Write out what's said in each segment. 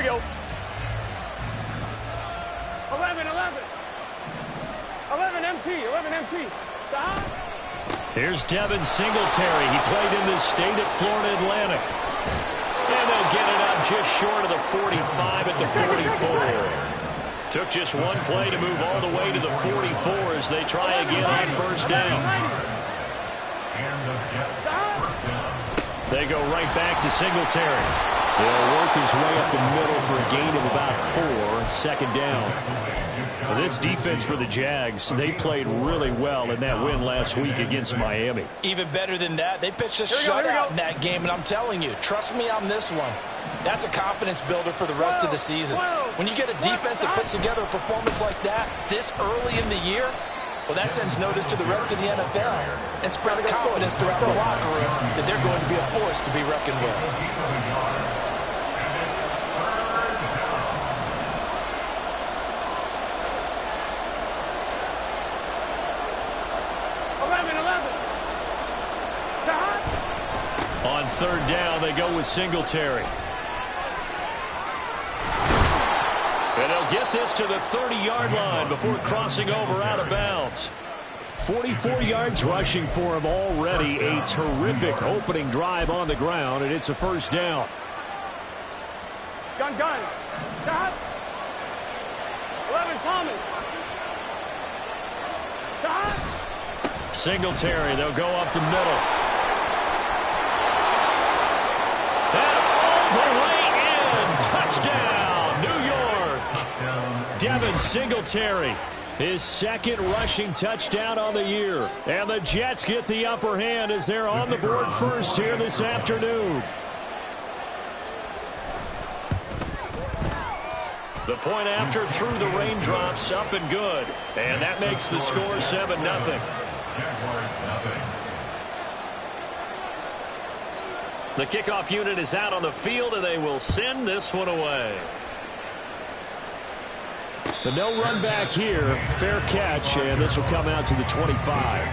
go. 11, 11. 11 MT, 11 MT. Stop. Here's Devin Singletary. He played in this state at Florida Atlantic. And they'll get it up just short of the 45 at the 44. Took just one play to move all the way to the 44 as they try again on first down. They go right back to Singletary. They'll work his way up the middle for a gain of about 4, second down. This defense for the Jags, they played really well in that win last week against Miami. Even better than that, they pitched a shutout in that game, and I'm telling you, trust me on this one. That's a confidence builder for the rest of the season. When you get a defense that puts together a performance like that this early in the year, well, that sends notice to the rest of the NFL and spreads confidence throughout the locker room that they're going to be a force to be reckoned with. On third down, they go with Singletary. And they'll get this to the 30-yard line before crossing over out of bounds. 44 yards rushing for him already. A terrific opening drive on the ground, and it's a first down. Gun. Stop. 11 Thomas. Stop. Singletary, they'll go up the middle. And all the way in. Touchdown, New York. Devin Singletary, his second rushing touchdown on the year. And the Jets get the upper hand as they're on the board first here this afternoon. The point after through the raindrops, up and good. And that makes the score 7-0. The kickoff unit is out on the field, and they will send this one away. The no run back here, fair catch, and this will come out to the 25.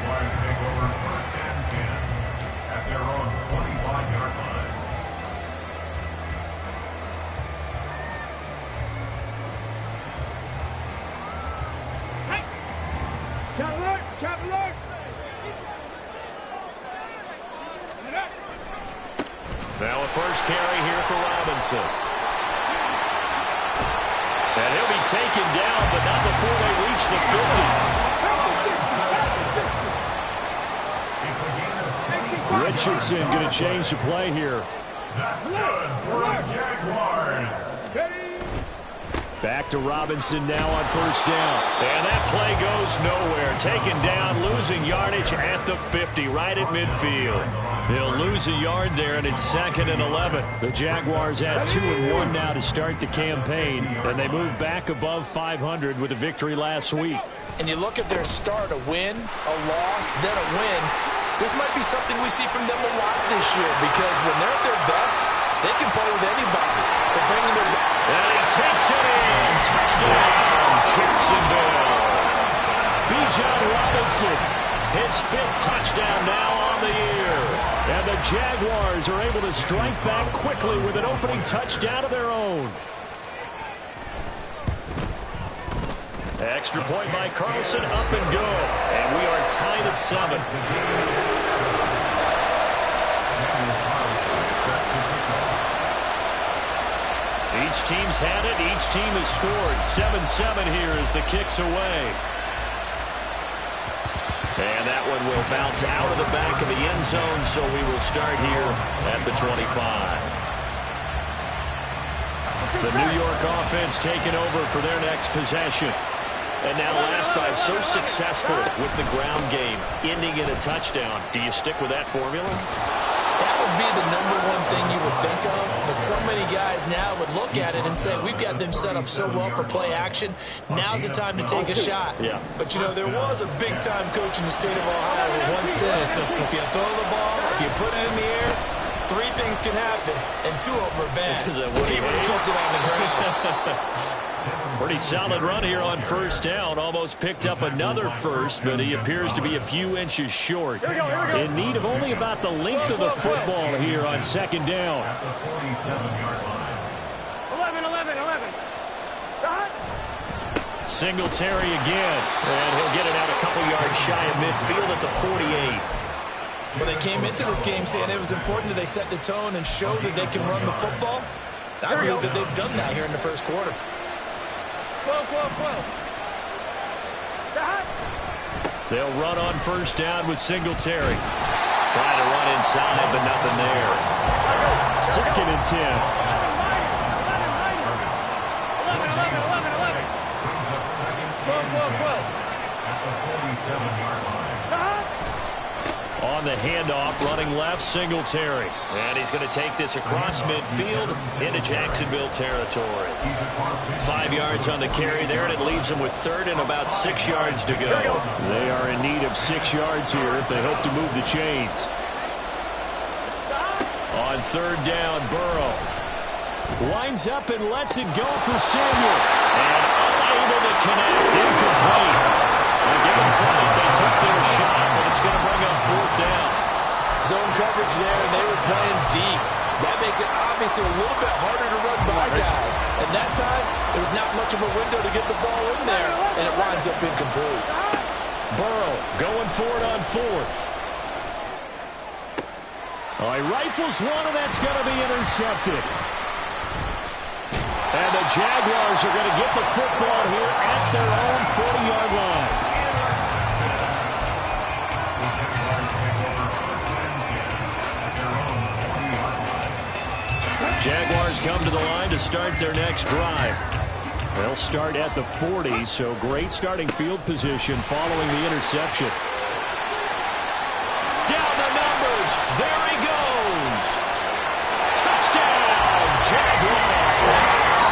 Now a first carry here for Robinson. And he'll be taken down, but not before they reach the 50. Richardson going to change the play here. That's good for the Jaguars. Back to Robinson now on first down. And that play goes nowhere. Taken down, losing yardage at the 50, right at midfield. They'll lose a yard there, and it's 2nd and 11. The Jaguars had 2-1 now to start the campaign, and they move back above 500 with a victory last week. And you look at their start, a win, a loss, then a win. This might be something we see from them a lot this year, because when they're at their best, they can play with anybody. They're bringing their... And he takes it in. Touchdown, Jacksonville. Bijan Robinson, his 5th touchdown now on the year. And the Jaguars are able to strike back quickly with an opening touchdown of their own. Extra point by Carlson, up and good. And we are tied at 7. Each team's had it. Each team has scored. 7-7 here as the kick's away. And that one will bounce out of the back of the end zone, so we will start here at the 25. The New York offense taking over for their next possession. And now last drive so successful with the ground game, ending in a touchdown. Do you stick with that formula? That would be the #1 thing you would think of, but so many guys now would look at it and say, we've got them set up so well for play action, now's the time to take a shot. Yeah. But, you know, there was a big-time coach in the state of Ohio who once said, if you throw the ball, if you put it in the air, 3 things can happen, and 2 of them are bad. Keep it closer on the ground. Pretty solid run here on first down. Almost picked up another first, but he appears to be a few inches short. In need of only about the length of the football here on 2nd down. 11, 11. Singletary again. And he'll get it out a couple yards shy of midfield at the 48. Well, they came into this game saying it was important that they set the tone and show that they can run the football. I believe that they've done that here in the first quarter. 12. They'll run on first down with Singletary. Trying to run inside, but nothing there. 2nd and 10. 11. At the 47-yard line. On the handoff, running left, Singletary. And he's going to take this across midfield into Jacksonville territory. 5 yards on the carry there, and it leaves him with 3rd and about 6 yards to go. They are in need of 6 yards here if they hope to move the chains. On 3rd down, Burrow winds up and lets it go for Samuel. And unable to connect, incomplete. Give them credit, they took their shot, but it's going to bring up 4th down. Zone coverage there, and they were playing deep. That makes it obviously a little bit harder to run by guys. And that time, there was not much of a window to get the ball in there, and it winds up incomplete. Burrow going for it on 4th. Oh, he rifles one, and that's going to be intercepted. And the Jaguars are going to get the football here at their own 40-yard line. Jaguars come to the line to start their next drive. They'll start at the 40, so great starting field position following the interception. Down the numbers. There he goes. Touchdown, Jaguars.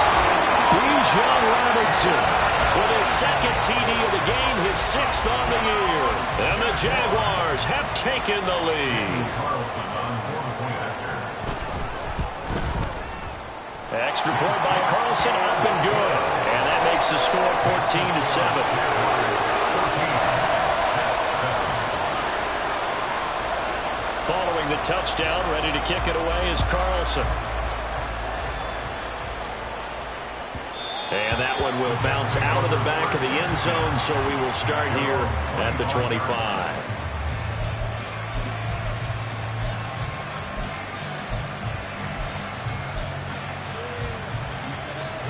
Bijan Robinson with his 2nd TD of the game, his 6th on the year. And the Jaguars have taken the lead. Extra point by Carlson, up and good. And that makes the score 14-7. Following the touchdown, ready to kick it away is Carlson. And that one will bounce out of the back of the end zone, so we will start here at the 25.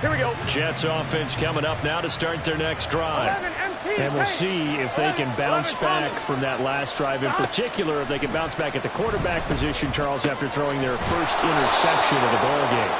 Here we go. Jets offense coming up now to start their next drive. And we'll see if they can bounce back from that last drive. In particular, if they can bounce back at the quarterback position, Charles, after throwing their first interception of the ball game.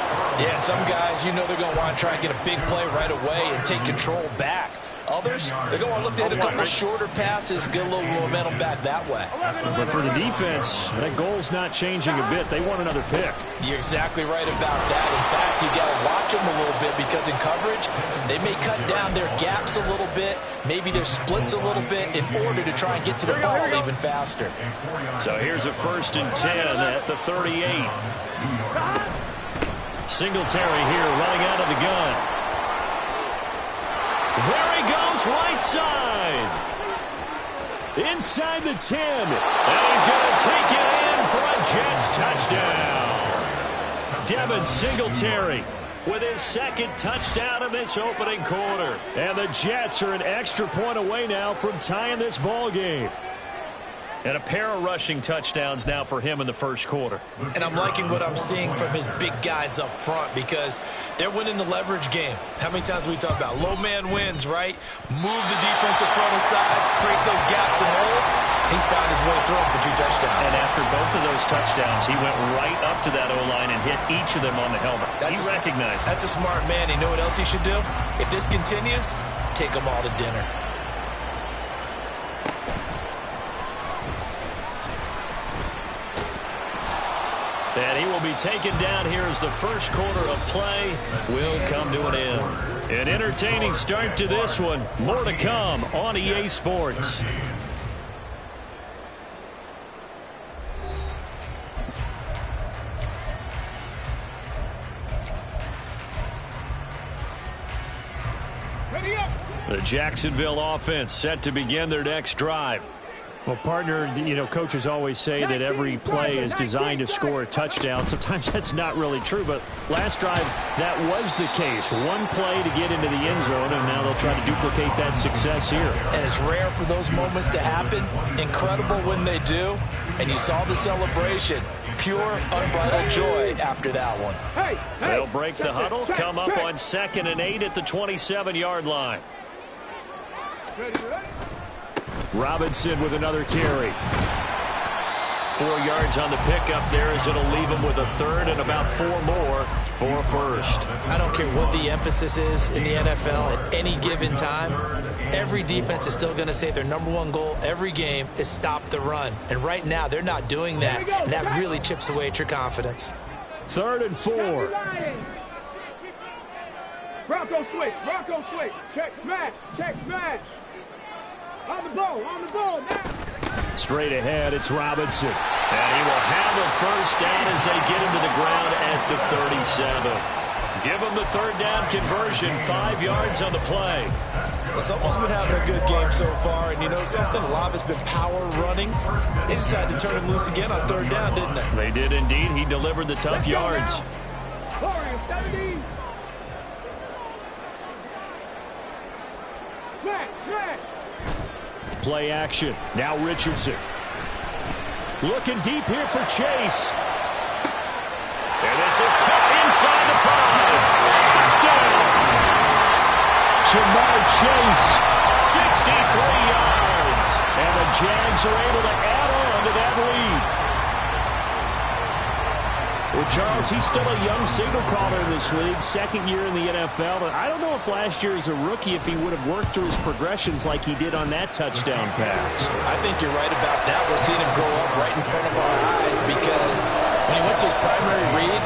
Yeah, some guys, you know they're going to want to try and get a big play right away and take control back. Others, they're going to look to hit a couple shorter passes, get a little momentum back that way. But for the defense, that goal's not changing a bit. They want another pick. You're exactly right about that. In fact, you got to watch them a little bit because in coverage, they may cut down their gaps a little bit, maybe their splits a little bit in order to try and get to the ball even faster. So here's a 1st and 10 at the 38. Singletary here running out of the gun. There he goes, right side. Inside the 10. And he's going to take it in for a Jets touchdown. Devin Singletary with his 2nd touchdown of this opening quarter. And the Jets are an extra point away now from tying this ball game. And a pair of rushing touchdowns now for him in the first quarter. And I'm liking what I'm seeing from his big guys up front because they're winning the leverage game. How many times we talk about low man wins, right? Move the defensive front aside, create those gaps and holes. He's found his way through them for 2 touchdowns. And after both of those touchdowns, he went right up to that O-line and hit each of them on the helmet. He recognized it. That's a smart man. You know what else he should do? If this continues, take them all to dinner. And he will be taken down here as the first quarter of play will come to an end. An entertaining start to this one. More to come on EA Sports. Ready up. The Jacksonville offense set to begin their next drive. Well, partner, coaches always say that every play is designed to score a touchdown. Sometimes that's not really true, but last drive, that was the case. One play to get into the end zone, and now they'll try to duplicate that success here. And it's rare for those moments to happen. Incredible when they do. And you saw the celebration. Pure, unbridled joy after that one. They'll break the huddle, come up on 2nd and 8 at the 27-yard line. Robinson with another carry. 4 yards on the pickup there as it'll leave him with a third and about 4 more for first. I don't care what the emphasis is in the NFL at any given time. Every defense is still going to say their #1 goal every game is stop the run. And right now they're not doing that, and that really chips away at your confidence. 3rd and 4. Bronco switch. Check smash. On the ball now. Straight ahead, it's Robinson. And he will have a first down as they get him to the ground at the 37. Give him the 3rd down conversion, 5 yards on the play. Well, someone's been having a good game so far, and you know something? A lot of it's been power running. They decided to turn him loose again on 3rd down, didn't they? They did indeed. He delivered the tough yards. Play action. Now Richardson. Looking deep here for Chase. And this is caught inside the 5. Touchdown! Jamar Chase. 63 yards. And the Jags are able to add on to that lead. Well, Charles, he's still a young signal caller in this league, 2nd year in the NFL. But I don't know if last year as a rookie, if he would have worked through his progressions like he did on that touchdown pass. I think you're right about that. We're seeing him grow up right in front of our eyes because when he went to his primary read,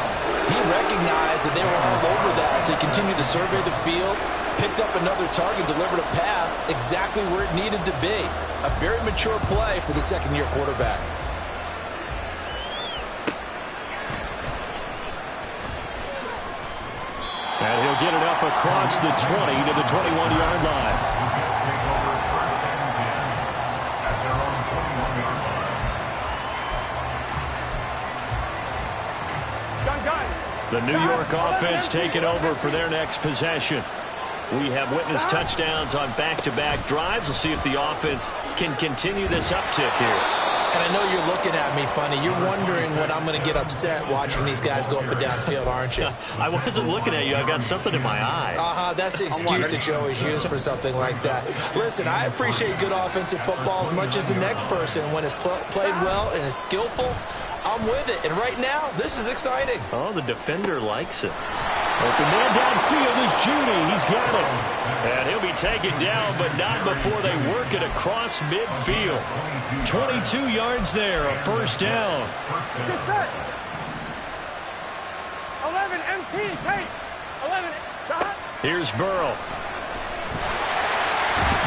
he recognized that they were all over that. So he continued to survey the field, picked up another target, delivered a pass exactly where it needed to be. A very mature play for the 2nd-year quarterback. And he'll get it up across the 20 to the 21-yard line. The New York offense taking over for their next possession. We have witnessed touchdowns on back-to-back drives. We'll see if the offense can continue this uptick here. And I know you're looking at me funny. You're wondering when I'm going to get upset watching these guys go up and down field, aren't you? I wasn't looking at you. I got something in my eye. That's the excuse that you always use for something like that. Listen, I appreciate good offensive football as much as the next person. When it's played well and is skillful, I'm with it. And right now, this is exciting. Oh, the defender likes it. Open man downfield is Judy. He's got it. And he'll be taken down, but not before they work it across midfield. 22 yards there, a first down. 11 MT, take. 11, stop. Here's Burrow.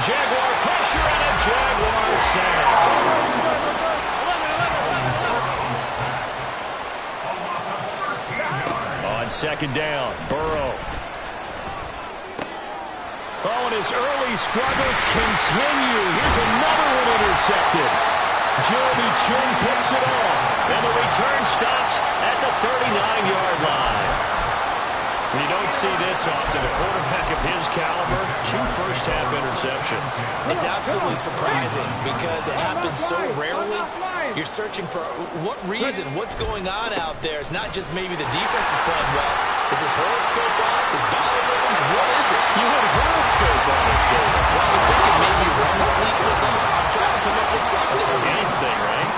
Jaguar pressure and a Jaguar sack. 2nd down, Burrow. Oh, and his early struggles continue. Here's another one intercepted. Jeremy Chin picks it off. And the return stops at the 39-yard line. You don't see this often. A quarterback of his caliber, 2 first-half interceptions. It's absolutely surprising because it happens so rarely. You're searching for what reason, what's going on out there. It's not just maybe the defense is playing well. Is his horoscope off? His biorhythms? What is it? You had a horoscope on this, David. Well, I was thinking maybe REM sleep was off. I'm trying to come up with something. Anything, right?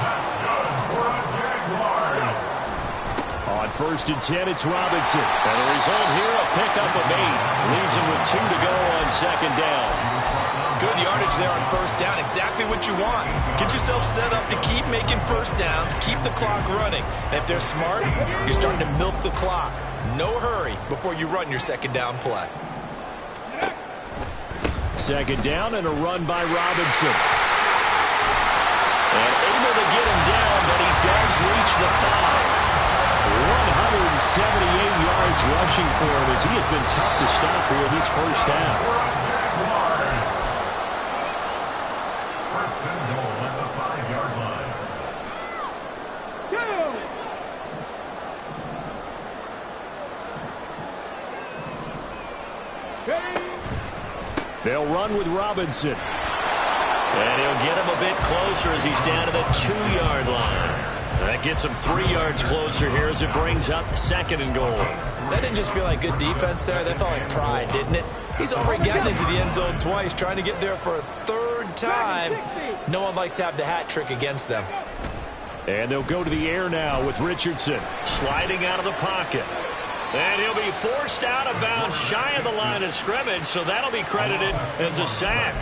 That's good for the Jaguars. On 1st and 10, it's Robinson. And the result here, a pickup of 8. Leaves him with 2 to go on 2nd down. Good yardage there on 1st down. Exactly what you want. Get yourself set up to keep making first downs, keep the clock running. And if they're smart, you're starting to milk the clock. No hurry before you run your 2nd down play. 2nd down and a run by Robinson. And able to get him down, but he does reach the 5. 178 yards rushing for him as he has been tough to stop here in this first half. They'll run with Robinson. And he'll get him a bit closer as he's down to the 2-yard line. That gets him 3 yards closer here as it brings up 2nd and goal. That didn't just feel like good defense there. That felt like pride, didn't it? He's already gotten into the end zone twice, trying to get there for a 3rd time. No one likes to have the hat trick against them. And they'll go to the air now with Richardson. Sliding out of the pocket. And he'll be forced out of bounds shy of the line of scrimmage, so that'll be credited as a sack.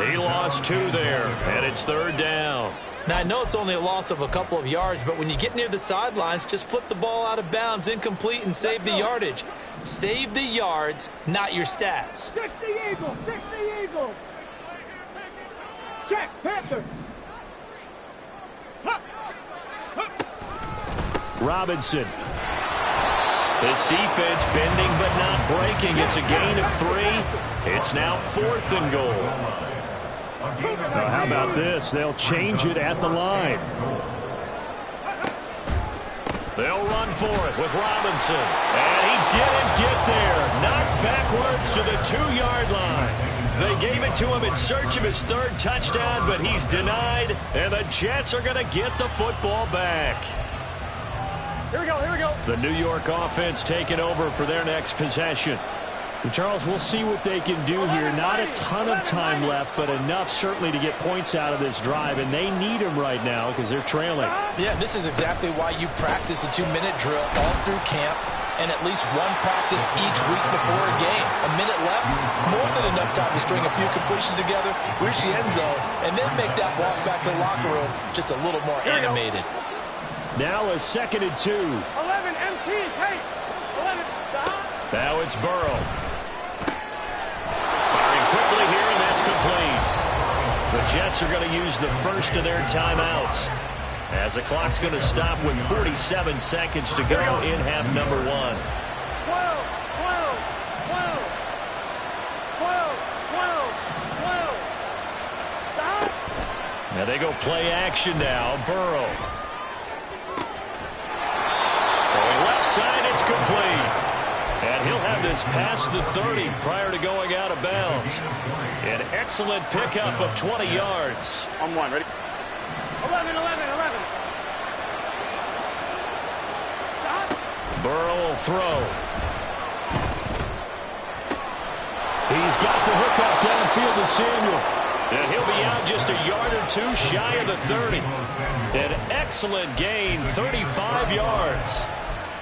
He lost 2 there, and it's 3rd down. Now, I know it's only a loss of a couple of yards, but when you get near the sidelines, just flip the ball out of bounds, incomplete, and save the yardage. Save the yards, not your stats. 60 Eagles! 60 Eagles! Check, Panther! Robinson. This defense bending but not breaking. It's a gain of 3. It's now 4th and goal. Now, how about this? They'll change it at the line. They'll run for it with Robinson. And he didn't get there. Knocked backwards to the 2-yard line. They gave it to him in search of his 3rd touchdown, but he's denied. And the Jets are going to get the football back. Here we go, here we go. The New York offense taking over for their next possession. And Charles, we'll see what they can do here. Not a ton of time left, but enough certainly to get points out of this drive, and they need them right now because they're trailing. Yeah, this is exactly why you practice a 2-minute drill all through camp and at least one practice each week before a game. A minute left, more than enough time to string a few completions together, reach the end zone, and then make that walk back to the locker room just a little more animated. Now a 2nd and 2. 11 MT, take. 11, stop. Now it's Burrow. Firing quickly here, and that's complete. The Jets are going to use the first of their timeouts, as the clock's going to stop with 47 seconds to go in half number 1. 12, 12, 12, 12, 12, 12. Stop. Now they go play action now. Burrow. Throwing left side, it's complete. And he'll have this past the 30 prior to going out of bounds. An excellent pickup of 20 yards. On 1, ready? 11, 11, 11. Stop. Burrow will throw. He's got the hook up downfield to Samuel. And he'll be out just a yard or 2 shy of the 30. An excellent gain, 35 yards.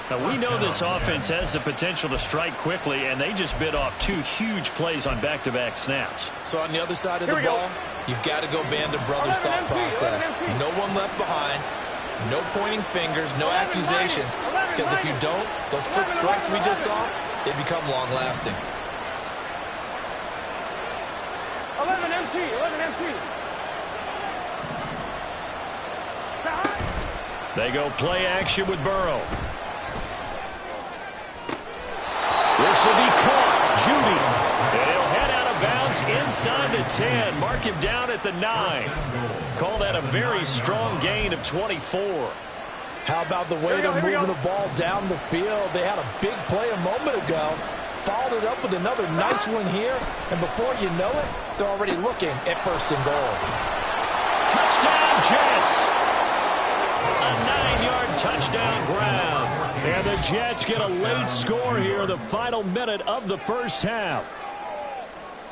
Now, we know this offense has the potential to strike quickly, and they just bit off 2 huge plays on back-to-back snaps. So on the other side of the ball, you've got to go band of brothers thought process. No one left behind, no pointing fingers, no accusations, because if you don't, those quick strikes we just saw, they become long-lasting. 11 MT, 11 MT. Stop. They go play action with Burrow. This will be caught. Judy. And he'll head out of bounds inside the 10. Mark him down at the 9. Call that a very strong gain of 24. How about the way they're moving the ball down the field? They had a big play a moment ago. Followed it up with another nice one here. And before you know it, they're already looking at 1st and goal. Touchdown, Jets. A 9-yard touchdown ground. And the Jets get a late score here in the final minute of the first half.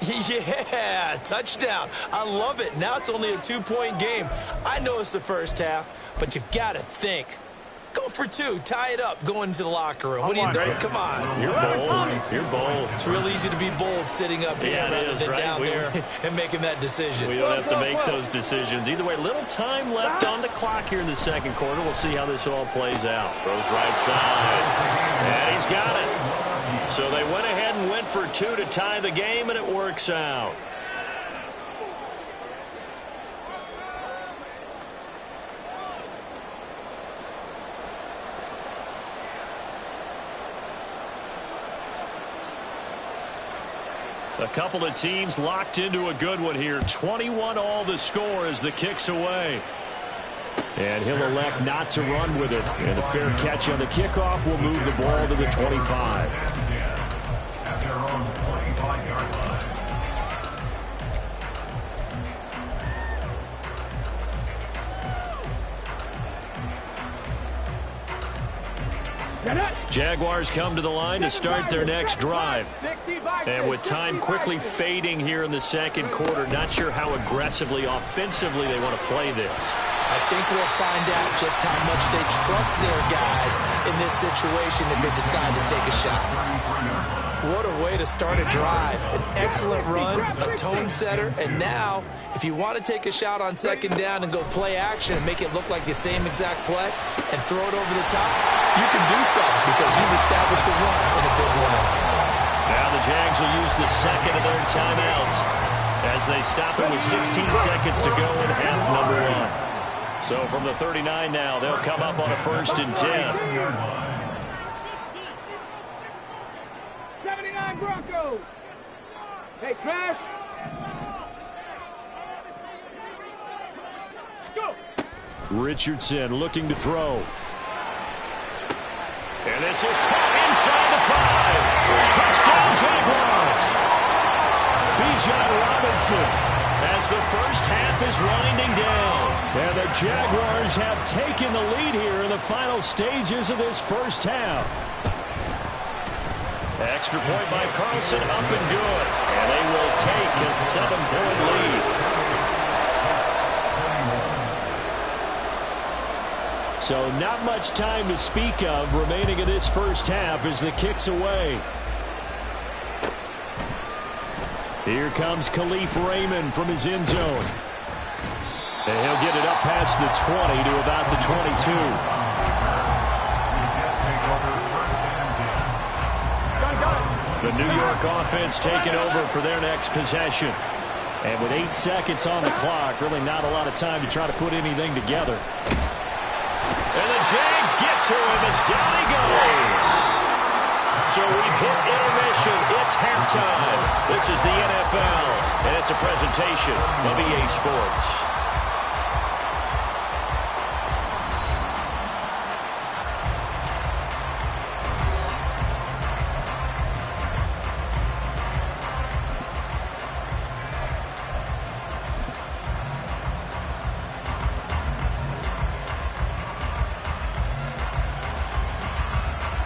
Yeah, touchdown. I love it. Now it's only a 2-point game. I know it's the first half, but you've got to think. Go for 2. Tie it up. Go into the locker room. What are you doing? Come on. You're bold. You're bold. It's real easy to be bold sitting up here rather than down there and making that decision. We don't have to make those decisions. Either way, little time left on the clock here in the 2nd quarter. We'll see how this all plays out. Throws right side. And he's got it. So they went ahead and went for 2 to tie the game, and it works out. A couple of teams locked into a good one here. 21 all the score as the kick's away. And he'll elect not to run with it. And a fair catch on the kickoff will move the ball to the 25. Jaguars come to the line to start their next drive. And with time quickly fading here in the second quarter, not sure how aggressively, offensively they want to play this. I think we'll find out just how much they trust their guys in this situation if they decide to take a shot. What a way to start a drive. An excellent run, a tone setter, and now, if you want to take a shot on second down and go play action and make it look like the same exact play and throw it over the top, you can do so because you've established the run in a big way. Now the Jags will use the second of their timeouts as they stop it with 16 seconds to go in half number one. So from the 39 now, they'll come up on a 1st and 10. 79 Broncos. Hey, Trash. Go. Richardson looking to throw. And this is caught inside the 5. Touchdown, Jaguars. Bijan Robinson as the first half is winding down. And the Jaguars have taken the lead here in the final stages of this first half. Extra point by Carlson, up and good. And they will take a 7-point lead. So not much time to speak of remaining in this first half as the kick's away. Here comes Khalif Raymond from his end zone. And he'll get it up past the 20 to about the 22. The New York offense taking over for their next possession. And with 8 seconds on the clock, really not a lot of time to try to put anything together. And the Jags get to him as down he goes. So we've hit intermission. It's halftime. This is the NFL, and it's a presentation of EA Sports.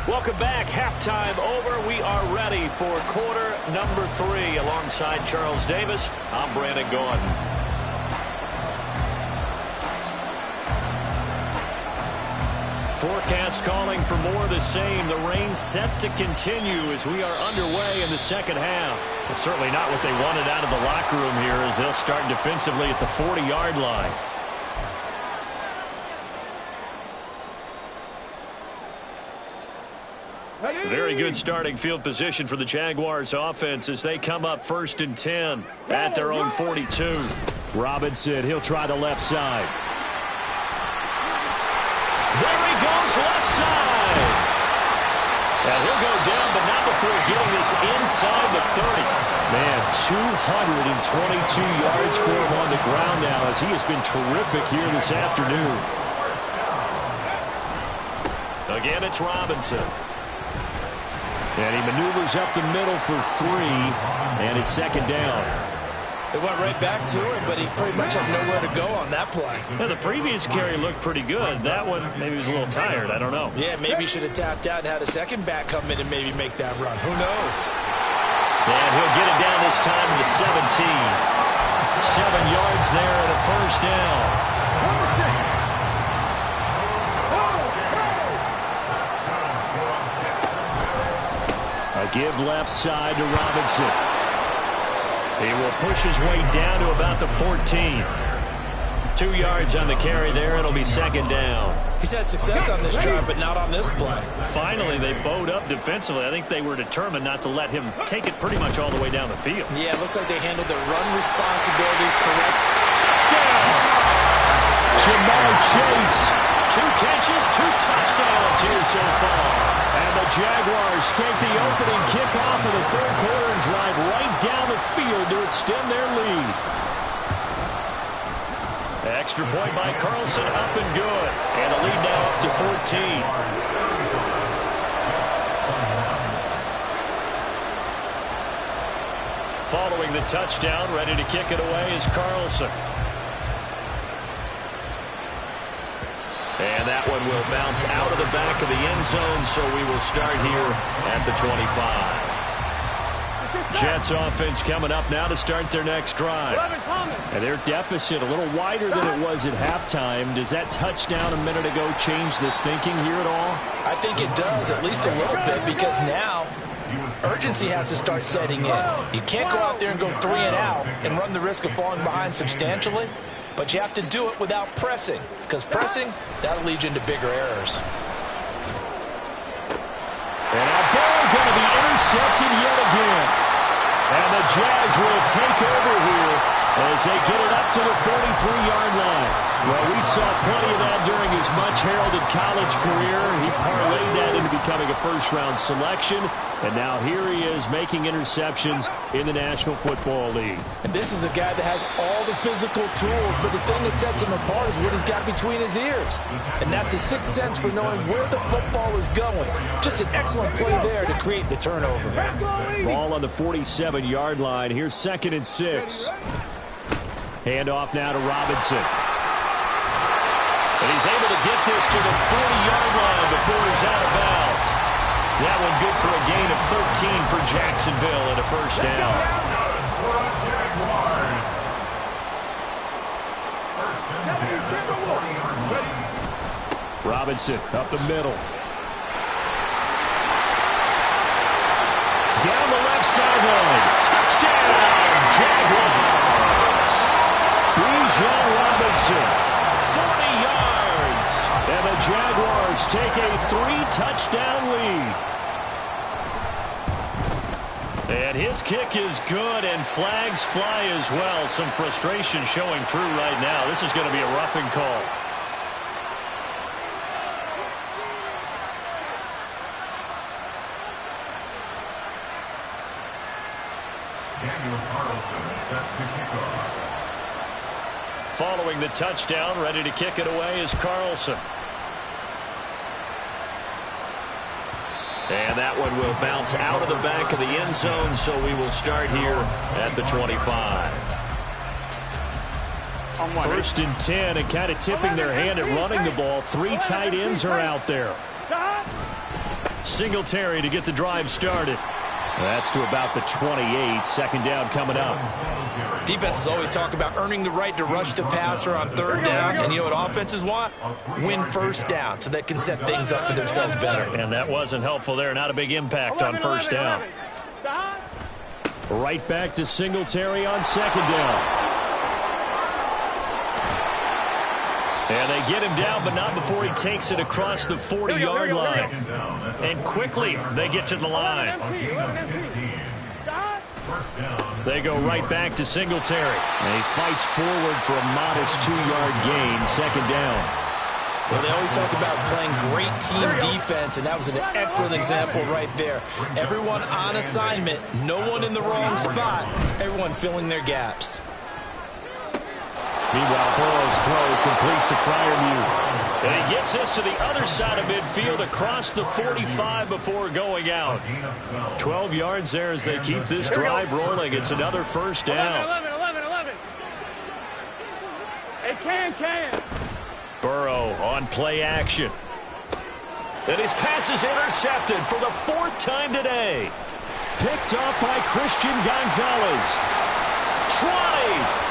Welcome back. Halftime over. We are ready for quarter number 3. Alongside Charles Davis, I'm Brandon Gaudin. Forecast calling for more of the same. The rain set to continue as we are underway in the second half. It's certainly not what they wanted out of the locker room here as they'll start defensively at the 40-yard line. Very good starting field position for the Jaguars offense as they come up 1st and 10 at their own 42. Robinson, he'll try the left side. There he goes, left side. And he'll go down, but not before getting this inside the 30. Man, 222 yards for him on the ground now as he has been terrific here this afternoon. Again, it's Robinson. And he maneuvers up the middle for 3, and it's second down. They went right back to him, but he pretty much had nowhere to go on that play. Yeah, the previous carry looked pretty good. That one, maybe he was a little tired. I don't know. Yeah, maybe he should have tapped out and had a second back come in and maybe make that run. Who knows? And he'll get it down this time to the 17. 7 yards there and a first down. A give left side to Robinson. He will push his way down to about the 14. 2 yards on the carry there. It'll be second down. He's had success on this drive, but not on this play. Finally, they bowed up defensively. I think they were determined not to let him take it pretty much all the way down the field. Yeah, it looks like they handled their run responsibilities correct. Touchdown! Jamar Chase. 2 catches, 2 touchdowns here so far. And the Jaguars take the opening kickoff of the third quarter and drive right down the field to extend their lead. Extra point by Carlson, up and good. And the lead now up to 14. Following the touchdown, ready to kick it away is Carlson. And that one will bounce out of the back of the end zone, so we will start here at the 25. Jets offense coming up now to start their next drive. And their deficit a little wider than it was at halftime. Does that touchdown a minute ago change the thinking here at all? I think it does, at least a little bit, because now urgency has to start setting in. You can't go out there and go 3 and out and run the risk of falling behind substantially, but you have to do it without pressing, because pressing, that'll lead you into bigger errors. And that ball going to be intercepted yet again. And the Jags will take over here as they get it up to the 43-yard line. Well, we saw plenty of that during his much-heralded college career. He parlayed that into becoming a first-round selection. And now here he is making interceptions in the National Football League. And this is a guy that has all the physical tools, but the thing that sets him apart is what he's got between his ears. And that's the sixth sense for knowing where the football is going. Just an excellent play there to create the turnover. Ball on the 47-yard line. Here's 2nd and 6. Handoff now to Robinson. And he's able to get this to the 40-yard line before he's out of bounds. That one good for a gain of 13 for Jacksonville and a first down. Robinson up the middle. Down the left sideline. Touchdown, Jaguars. Bijan Robinson, 40 yards. And the Jaguars take a 3-touchdown lead. And his kick is good, and flags fly as well. Some frustration showing through right now. This is going to be a roughing call. Following the touchdown, ready to kick it away is Carlson. And that one will bounce out of the back of the end zone, so we will start here at the 25. 1st and 10, and kind of tipping their hand at running the ball. 3 tight ends are out there. Singletary to get the drive started. That's to about the 28. 2nd down coming up. Defenses always talk about earning the right to rush the passer on 3rd down. And you know what offenses want? Win 1st down so they can set things up for themselves better. And that wasn't helpful there. Not a big impact on 1st down. Right back to Singletary on 2nd down. And they get him down, but not before he takes it across the 40-yard line. And quickly, they get to the line. They go right back to Singletary. And he fights forward for a modest 2-yard gain. 2nd down. Well, they always talk about playing great team defense, and that was an excellent example right there. Everyone on assignment, no one in the wrong spot, everyone filling their gaps. Meanwhile, Burrow's throw complete to Freiermuth. And he gets this to the other side of midfield across the 45 before going out. 12 yards there as they keep this drive rolling. It's another 1st down. 11. Hey, can. Burrow on play action. And his pass is intercepted for the 4th time today. Picked off by Christian Gonzalez. 20.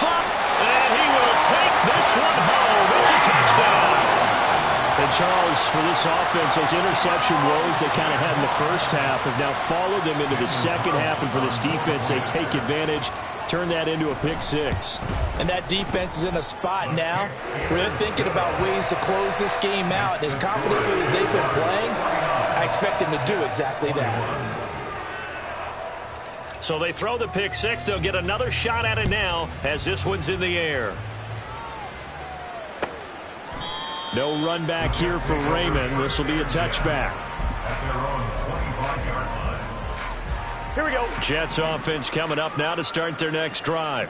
And he will take this one home. It's a touchdown. And Charles, for this offense, those interception woes they kind of had in the first half have now followed them into the second half. And for this defense, they take advantage, turn that into a pick 6. And that defense is in a spot now where they're thinking about ways to close this game out. As confidently as they've been playing, I expect them to do exactly that. So they throw the pick 6. They'll get another shot at it now as this one's in the air. No run back here for Raymond. This will be a touchback. Here we go. Jets offense coming up now to start their next drive.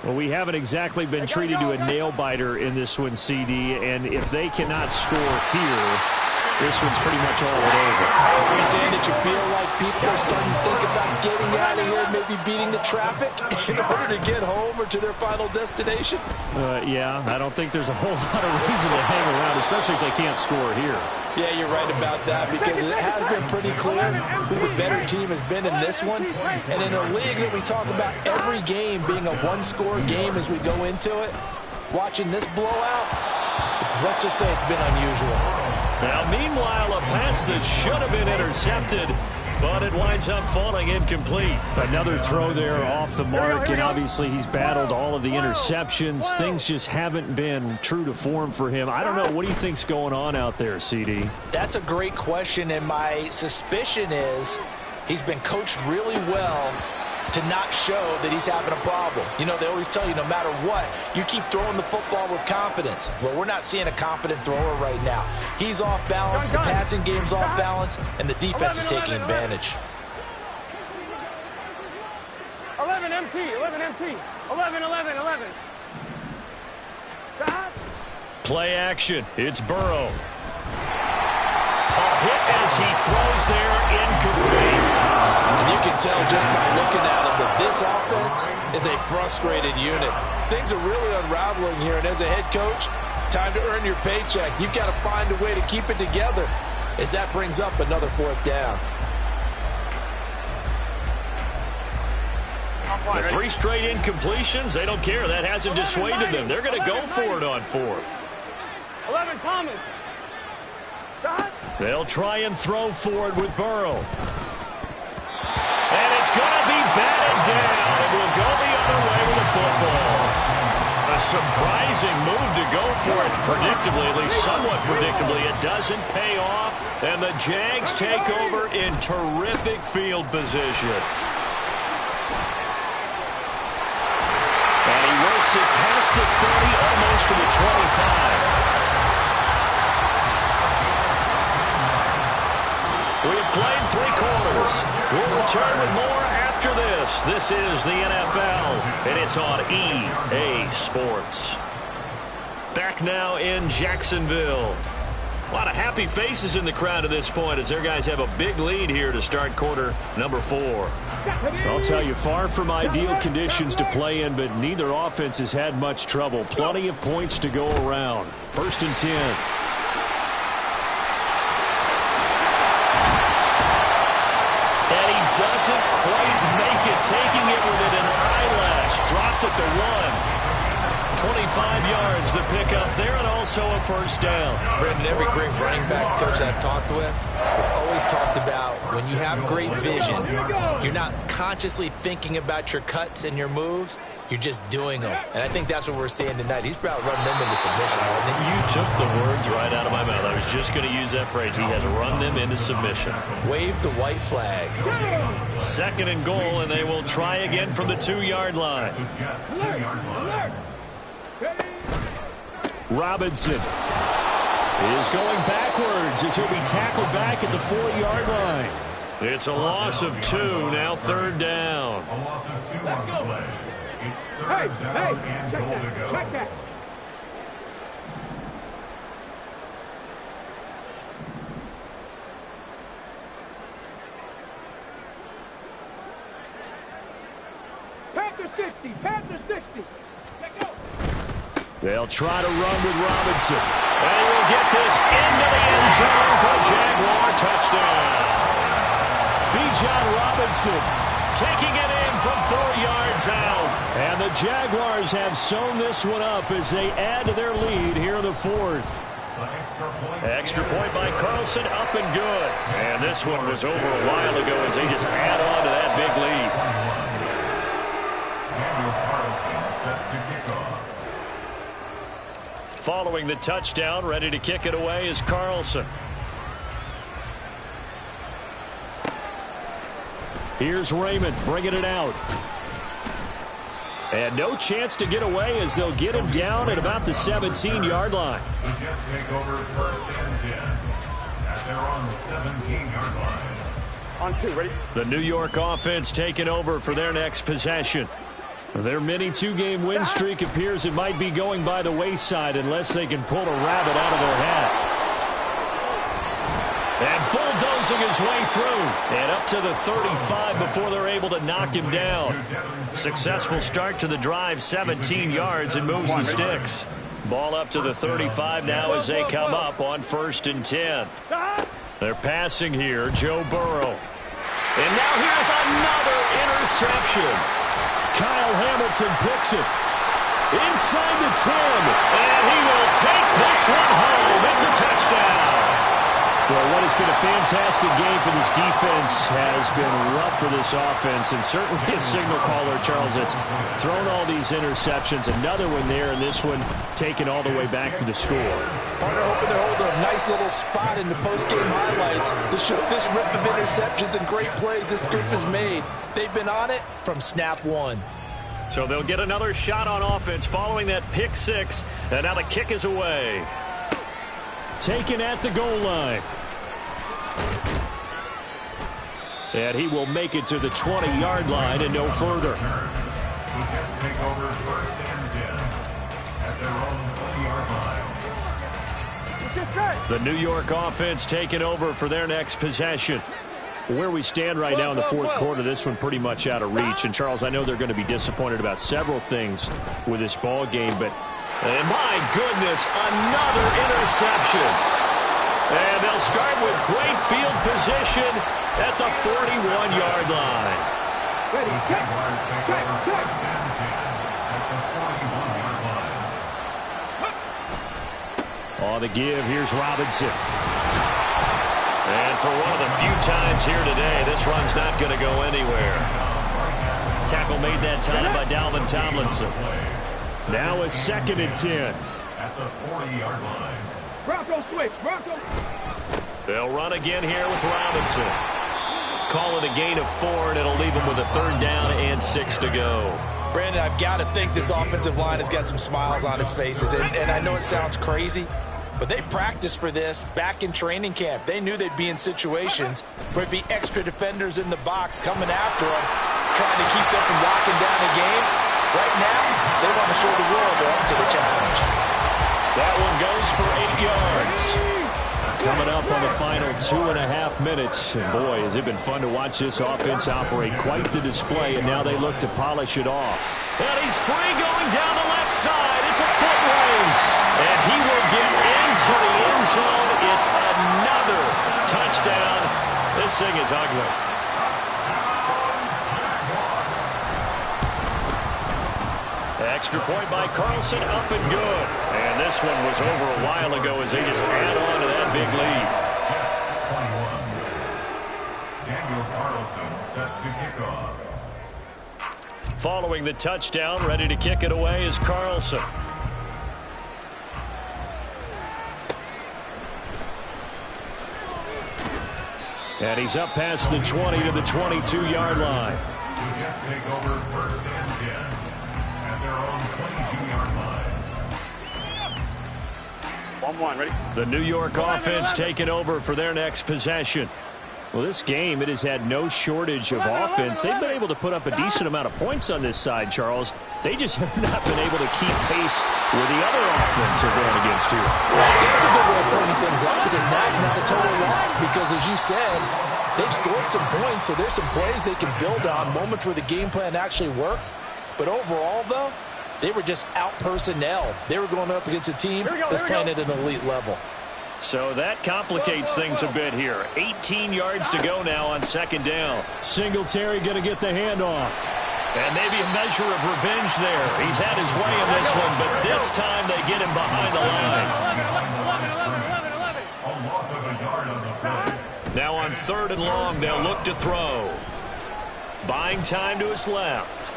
Well, we haven't exactly been treated to a nail-biter in this one, CD, and if they cannot score here, this one's pretty much all but over. Are you saying that you feel like people are starting to think about getting out of here, maybe beating the traffic in order easier to get home or to their final destination? Yeah, I don't think there's a whole lot of reason to hang around, especially if they can't score here. Yeah, you're right about that, because it has been pretty clear who the better team has been in this one. And in a league that we talk about every game being a one-score game as we go into it, watching this blowout, let's just say it's been unusual. Now, meanwhile, a pass that should have been intercepted, but it winds up falling incomplete. Another throw there off the mark, and obviously he's battled all of the interceptions. Things just haven't been true to form for him. I don't know. What do you think's going on out there, CD? That's a great question, and my suspicion is he's been coached really well to not show that he's having a problem. You know, they always tell you no matter what, you keep throwing the football with confidence. Well, we're not seeing a confident thrower right now. He's off balance, the passing game's off balance, and the defense is taking advantage. 11 MT, 11 MT, 11, 11, 11. Play action. It's Burrow. A hit as he throws there, incomplete. And you can tell just by looking at him that this offense is a frustrated unit. Things are really unraveling here, and as a head coach, time to earn your paycheck. You've got to find a way to keep it together as that brings up another 4th down. The 3 straight incompletions, they don't care. That hasn't dissuaded them. They're going to go for it on 4th. 11 Thomas. They'll try and throw for it with Burrow. And it's going to be batted down. It will go the other way with the football. A surprising move to go for it. Predictably, at least somewhat predictably, it doesn't pay off. And the Jags take over in terrific field position. And he works it past the 30, almost to the 25. We have played 3 quarters. We'll return with more after this. This is the NFL, and it's on EA Sports. Back now in Jacksonville. A lot of happy faces in the crowd at this point as their guys have a big lead here to start quarter number 4. I'll tell you, far from ideal conditions to play in, but neither offense has had much trouble. Plenty of points to go around. 1st and 10. Doesn't quite make it, taking it within an eyelash. Dropped at the 1. 25 yards the pickup there, and also a 1st down. Brandon, every great running backs coach I've talked with has always talked about when you have great vision, you're not consciously thinking about your cuts and your moves. You're just doing them. And I think that's what we're seeing tonight. He's about running them into submission, hasn't he? You took the words right out of my mouth. I was just going to use that phrase. He has run them into submission. Wave the white flag. 2nd and goal, and they will try again from the 2-yard line. Robinson is going backwards as he'll be tackled back at the 4-yard line. It's a loss of 2, now 3rd down. A loss of 2 on the play. It's 3rd down and goal to go. Check that. Panther 60, Panther 60. Let go. They'll try to run with Robinson. And he will get this into the end zone for a Jaguar touchdown. Bijan Robinson taking it in from 4 yards out. And the Jaguars have sewn this one up as they add to their lead here in the 4th. Extra point by Carlson, up and good. And this one was over a while ago as they just add on to that big lead. Following the touchdown, ready to kick it away is Carlson. Here's Raymond bringing it out. And no chance to get away as they'll get him down at about the 17-yard line. The Jets take over 1st and 10 as they're on the 17-yard line. On 2, ready? The New York offense taking over for their next possession. Their mini 2-game win streak appears it might be going by the wayside unless they can pull a rabbit out of their hat. And bulldoze losing his way through. And up to the 35 before they're able to knock him down. Successful start to the drive, 17 yards, and moves the sticks. Ball up to the 35 now as they come up on 1st and 10. They're passing here, Joe Burrow. And now here's another interception. Kyle Hamilton picks it. Inside the 10. And he will take this one home. It's a touchdown. Well, what has been a fantastic game for this defense has been rough for this offense, and certainly a signal caller, Charles, that's thrown all these interceptions. Another one there, and this one taken all the way back for the score. Partner hoping to hold a nice little spot in the post-game highlights to show this rip of interceptions and great plays this group has made. They've been on it from snap one. So they'll get another shot on offense following that pick six, and now the kick is away. Taken at the goal line. And he will make it to the 20-yard line and no further. The Jets take over 1st and 10 at their own 20-yard line. The New York offense taking over for their next possession. Where we stand right now in the fourth quarter, this one pretty much out of reach. And, Charles, I know they're going to be disappointed about several things with this ball game, but and my goodness, another interception. And they'll start with great field position at the 41-yard line. The Jaguars take over 1st and 10 at the 41-yard line. on the give, here's Robinson. And for one of the few times here today, this run's not going to go anywhere. Tackle made that time by Dalvin Tomlinson. Now a 2nd and 10. At the 40-yard line. Bronco switch, Bronco. They'll run again here with Robinson. Call it a gain of 4, and it'll leave them with a 3rd down and 6 to go. Brandon, I've got to think this offensive line has got some smiles on its faces. And I know it sounds crazy, but they practiced for this back in training camp. They knew they'd be in situations where it'd be extra defenders in the box coming after them, trying to keep them from locking down the game. Right now, they want to show the world they're up to the challenge. That one goes for 8 yards. Coming up on the final 2.5 minutes. And boy, has it been fun to watch this offense operate. Quite the display, and now they look to polish it off. And he's free going down the left side. It's a foot race. And he will get into the end zone. It's another touchdown. This thing is ugly. Extra point by Carlson, up and good. And this one was over a while ago as they just add on to that big lead. Jets 21. Daniel Carlson set to kick off. Following the touchdown, ready to kick it away is Carlson. And he's up past the 20 to the 22-yard line. The Jets take over 1st and 10 at their own 22-yard line. 1-1, ready? The New York offense taking over for their next possession. Well, this game, it has had no shortage of offense. They've been able to put up a decent amount of points on this side, Charles. They just have not been able to keep pace with the other offense they're going against here. That's a good way of pointing things out because now it's not a total loss because, as you said, they've scored some points, so there's some plays they can build on, moments where the game plan actually worked. But overall, though, they were just out personnel. They were going up against a team that's playing at an elite level. So that complicates things a bit here. 18 yards to go now on 2nd down. Singletary going to get the handoff. And maybe a measure of revenge there. He's had his way in this one, but this time they get him behind the line. 11. A loss of a yard on the play. Now on 3rd and long, they'll look to throw. Buying time to his left.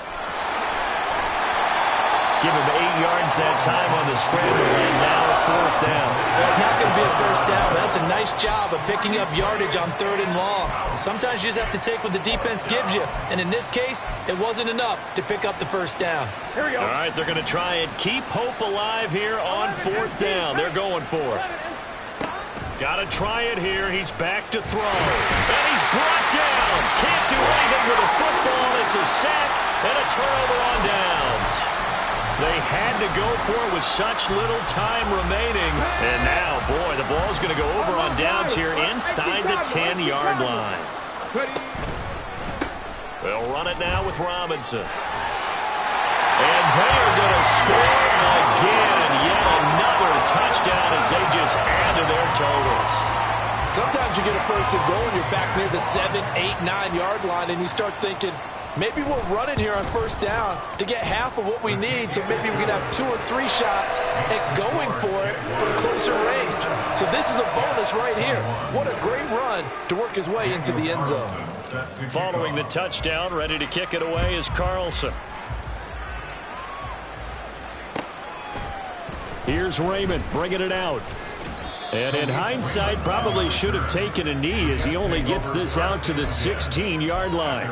Give him 8 yards that time on the scramble, and now 4th down. It's not going to be a 1st down, but that's a nice job of picking up yardage on 3rd and long. Sometimes you just have to take what the defense gives you, and in this case, it wasn't enough to pick up the 1st down. Here we go. All right, they're going to try and keep hope alive here on 4th down. They're going for it. Got to try it here. He's back to throw. And he's brought down. Can't do anything with a football. It's a sack and a turnover on downs. They had to go for it with such little time remaining. And now, boy, the ball's going to go over on downs here inside the 10-yard line. They'll run it now with Robinson. And they are going to score again. Yet another touchdown as they just add to their totals. Sometimes you get a first and goal and you're back near the 7, 8, 9-yard line, and you start thinking, maybe we'll run it here on first down to get half of what we need, so maybe we can have 2 or 3 shots at going for it from closer range. So this is a bonus right here. What a great run to work his way into the end zone. Following the touchdown, ready to kick it away is Carlson. Here's Raymond bringing it out. And in hindsight, probably should have taken a knee as he only gets this out to the 16-yard line.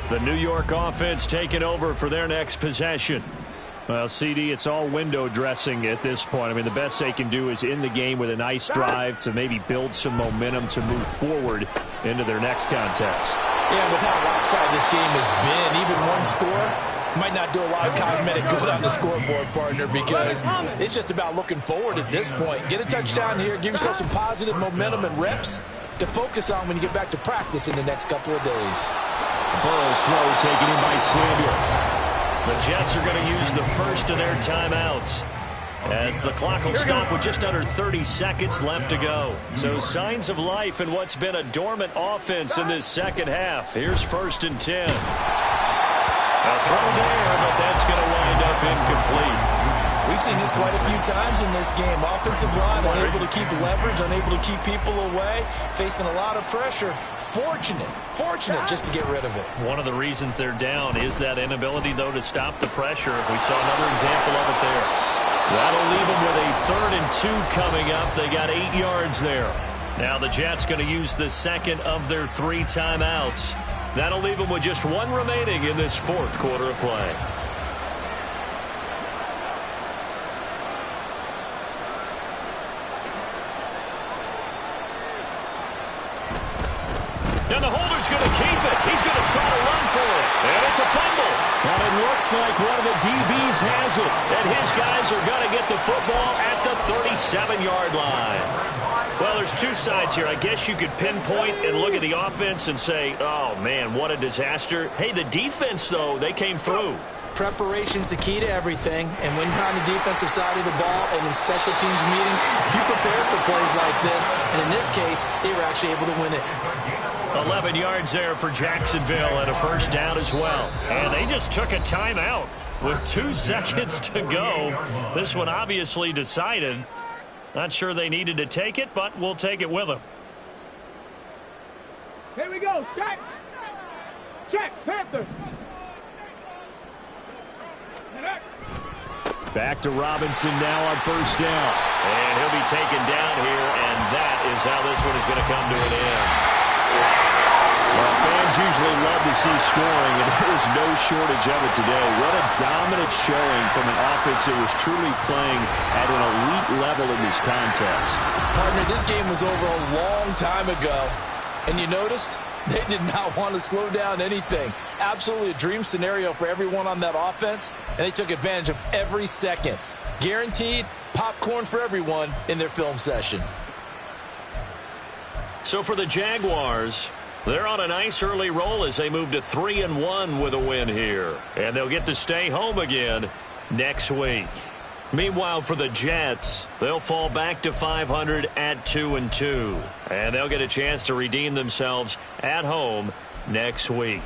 The New York offense taking over for their next possession. Well, CD, it's all window dressing at this point. I mean, the best they can do is end the game with a nice drive to maybe build some momentum to move forward into their next contest. Yeah, with how lopsided this game has been, even one score might not do a lot of cosmetic good on the scoreboard, partner, because it's just about looking forward at this point. Get a touchdown here, give yourself some positive momentum and reps to focus on when you get back to practice in the next couple of days. Burrow's throw taken in by Samuel. The Jets are going to use the first of their timeouts as the clock will stop with just under 30 seconds left to go. So signs of life in what's been a dormant offense in this second half. Here's 1st and 10. A throw there, but that's going to wind up incomplete. We've seen this quite a few times in this game. Offensive line unable to keep leverage, unable to keep people away, facing a lot of pressure. Fortunate just to get rid of it. One of the reasons they're down is that inability, though, to stop the pressure. We saw another example of it there. That'll leave them with a 3rd and 2 coming up. They got 8 yards there. Now the Jets going to use the second of their 3 timeouts. That'll leave them with just 1 remaining in this 4th quarter of play. And the holder's going to keep it. He's going to try to run for it. And it's a fumble. And it looks like one of the DBs has it. And his guys are going to get the football at the 37-yard line. Well, there's 2 sides here. I guess you could pinpoint and look at the offense and say, oh, man, what a disaster. Hey, the defense, though, they came through. Preparation's the key to everything, and when you're on the defensive side of the ball and in special teams meetings, you prepare for plays like this, and in this case, they were actually able to win it. 11 yards there for Jacksonville and a first down as well. And they just took a timeout with 2 seconds to go. This one obviously decided. Not sure they needed to take it, but we'll take it with them. Here we go. Check. Panther. Back to Robinson now on first down. And he'll be taken down here, and that is how this one is going to come to an end. Well, fans usually love to see scoring, and there was no shortage of it today. What a dominant showing from an offense that was truly playing at an elite level in this contest. Partner, this game was over a long time ago, and you noticed they did not want to slow down anything. Absolutely a dream scenario for everyone on that offense, and they took advantage of every second. Guaranteed popcorn for everyone in their film session. So for the Jaguars, they're on a nice early roll as they move to 3-1 with a win here. And they'll get to stay home again next week. Meanwhile, for the Jets, they'll fall back to 500 at 2-2. And they'll get a chance to redeem themselves at home next week.